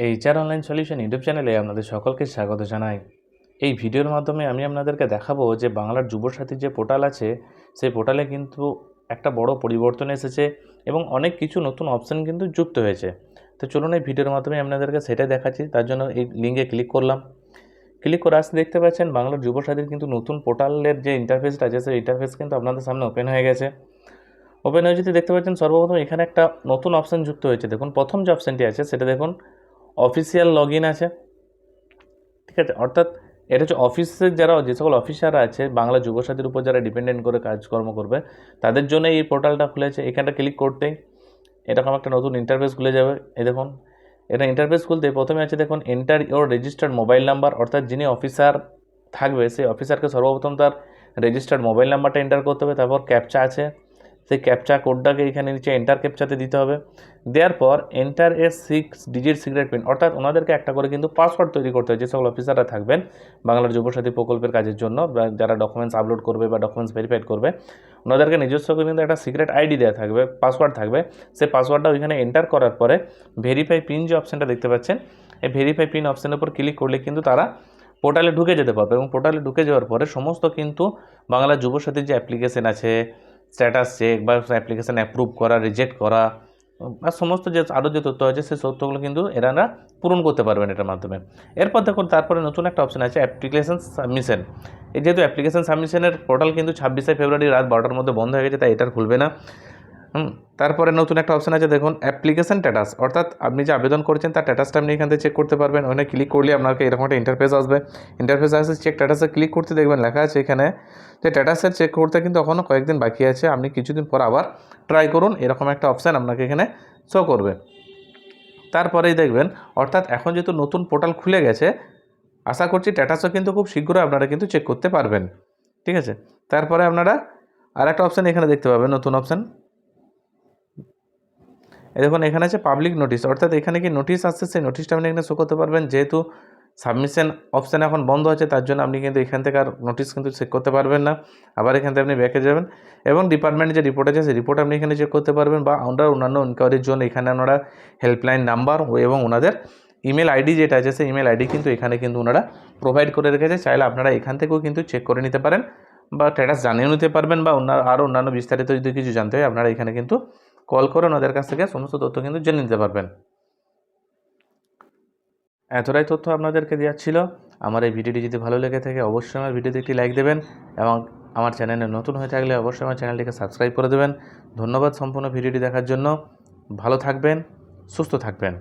HR online solution YouTube চ্যানেলে আপনাদের সকলকে স্বাগত জানাই। এই ভিডিওর মাধ্যমে আমি আপনাদেরকে দেখাবো যে বাংলার যুবসাথীর যে পোর্টাল আছে সেই পোর্টালে কিন্তু একটা বড় পরিবর্তন এসেছে এবং অনেক কিছু নতুন অপশান কিন্তু যুক্ত হয়েছে। তো চলুন এই ভিডিওর মাধ্যমে আপনাদেরকে সেটাই দেখাচ্ছি। তার জন্য এই লিঙ্কে ক্লিক করলাম। ক্লিক করে আসতে দেখতে পাচ্ছেন বাংলার যুবসাথীর কিন্তু নতুন পোর্টালের যে ইন্টারফেসটা আছে সেই ইন্টারফেস কিন্তু আপনাদের সামনে ওপেন হয়ে গেছে। ওপেন হয়ে যদি দেখতে পাচ্ছেন সর্বপ্রথম এখানে একটা নতুন অপশান যুক্ত হয়েছে। দেখুন প্রথম যে অপশানটি আছে সেটা দেখুন অফিসিয়াল লগ ইন আছে, ঠিক আছে। অর্থাৎ এটা হচ্ছে অফিসের যারা যে সকল অফিসাররা আছে বাংলা যুবসাথীর উপর যারা ডিপেন্ডেন্ট করে কাজকর্ম করবে তাদের জন্য এই পোর্টালটা খুলেছে। এখানটা ক্লিক করতেই এরকম একটা নতুন ইন্টারফেস খুলে যাবে। এই দেখুন এটা ইন্টারফেস খুলতে প্রথমে আছে দেখুন enter your registered mobile number, অর্থাৎ যিনি অফিসার থাকবে সেই অফিসারকে সর্বপ্রথম তার রেজিস্টার্ড মোবাইল নাম্বারটা এন্টার করতে হবে। তারপর ক্যাপচা আছে, সেই ক্যাপচা কোডটাকে এখানে নিচে এন্টার ক্যাপচাতে দিতে হবে। দেওয়ার পর enter a 6 digit secret pin, অর্থাৎ ওনাদেরকে একটা করে কিন্তু পাসওয়ার্ড তৈরি করতে হবে। যে সকল অফিসাররা থাকবেন বাংলার যুবসাথী প্রকল্পের কাজের জন্য বা যারা ডকুমেন্টস আপলোড করবে বা ডকুমেন্টস ভেরিফাইড করবে ওনাদেরকে নিজস্ব কিন্তু একটা সিক্রেট আইডি দেওয়া থাকবে, পাসওয়ার্ড থাকবে। সেই পাসওয়ার্ডটা ওইখানে এন্টার করার পরে ভেরিফাই পিন যে অপশানটা দেখতে পাচ্ছেন এই ভেরিফাই পিন অপশানের উপর ক্লিক করলে কিন্তু তারা পোর্টালে ঢুকে যেতে পারবে এবং পোর্টালে ঢুকে যাওয়ার পরে সমস্ত কিন্তু বাংলা যুবসাথীর যে অ্যাপ্লিকেশন আছে, স্ট্যাটাস চেক বা অ্যাপ্লিকেশান অ্যাপ্রুভ করা, রিজেক্ট করা বা সমস্ত যে আরও যে তথ্য আছে সেই তথ্যগুলো কিন্তু এরা পূরণ করতে পারবেন এটার মাধ্যমে। এরপর দেখুন তারপরে নতুন একটা অপশান আছে অ্যাপ্লিকেশান সাবমিশন। এই যেহেতু অ্যাপ্লিকেশান সাবমিশনের পোর্টাল কিন্তু 26শে ফেব্রুয়ারি রাত 12টার মধ্যে বন্ধ হয়ে গেছে, তাই এটার খুলবে না। তারপরে নতুন একটা অপশান আছে দেখুন অ্যাপ্লিকেশান স্ট্যাটাস, অর্থাৎ আপনি যে আবেদন করেছেন তার স্ট্যাটাসটা আপনি এখান থেকে চেক করতে পারবেন। ওখানে ক্লিক করলে আপনাকে এরকম একটা ইন্টারফেস আসবে। ইন্টারফেস আসে চেক স্ট্যাটাসে ক্লিক করতে দেখবেন লেখা আছে এখানে যে স্ট্যাটাসের চেক করতে কিন্তু এখনও কয়েকদিন বাকি আছে, আপনি কিছুদিন পর আবার ট্রাই করুন, এরকম একটা অপশান আপনাকে এখানে শো করবে। তারপরেই দেখবেন অর্থাৎ এখন যেহেতু নতুন পোর্টাল খুলে গেছে আশা করছি স্ট্যাটাসও কিন্তু খুব শীঘ্রই আপনারা কিন্তু চেক করতে পারবেন, ঠিক আছে। তারপরে আপনারা আর একটা অপশান এখানে দেখতে পাবেন, নতুন অপশান দেখুন এখানে আছে পাবলিক নোটিশ, অর্থাৎ এখানে কি নোটিশ আসছে সেই নোটিশটা আপনি এখানে শো করতে পারবেন। যেহেতু সাবমিশন অপশান এখন বন্ধ আছে তার জন্য আপনি কিন্তু এখান থেকে আর নোটিশ কিন্তু চেক করতে পারবেন না। আবার এখান থেকে আপনি ব্যাকে যাবেন এবং ডিপার্টমেন্টের যে রিপোর্ট আছে সেই রিপোর্ট আপনি এখানে চেক করতে পারবেন বা অন্যান্য ইনকোয়ারির জন্য এখানে ওনারা হেল্পলাইন নাম্বার এবং ওনাদের ইমেল আইডি যেটা আছে সেই ইমেল আইডি কিন্তু এখানে কিন্তু ওনারা প্রোভাইড করে রেখেছে। চাইলে আপনারা এখান থেকেও কিন্তু চেক করে নিতে পারেন বা স্ট্যাটাস জানিয়ে নিতে পারবেন বা আরও অন্যান্য বিস্তারিত যদি কিছু জানতে হয় আপনারা এখানে কিন্তু কল করে ওনাদের কাছ থেকে সমস্ত তথ্য কিন্তু জেনে নিতে পারবেন। এতটাই তথ্য আপনাদেরকে দেওয়ার ছিল। আমার এই ভিডিওটি যদি ভালো লেগে থাকে অবশ্যই আমার ভিডিওতে একটি লাইক দেবেন এবং আমার চ্যানেলে নতুন হয়ে থাকলে অবশ্যই আমার চ্যানেলটিকে সাবস্ক্রাইব করে দেবেন। ধন্যবাদ সম্পূর্ণ ভিডিওটি দেখার জন্য। ভালো থাকবেন, সুস্থ থাকবেন।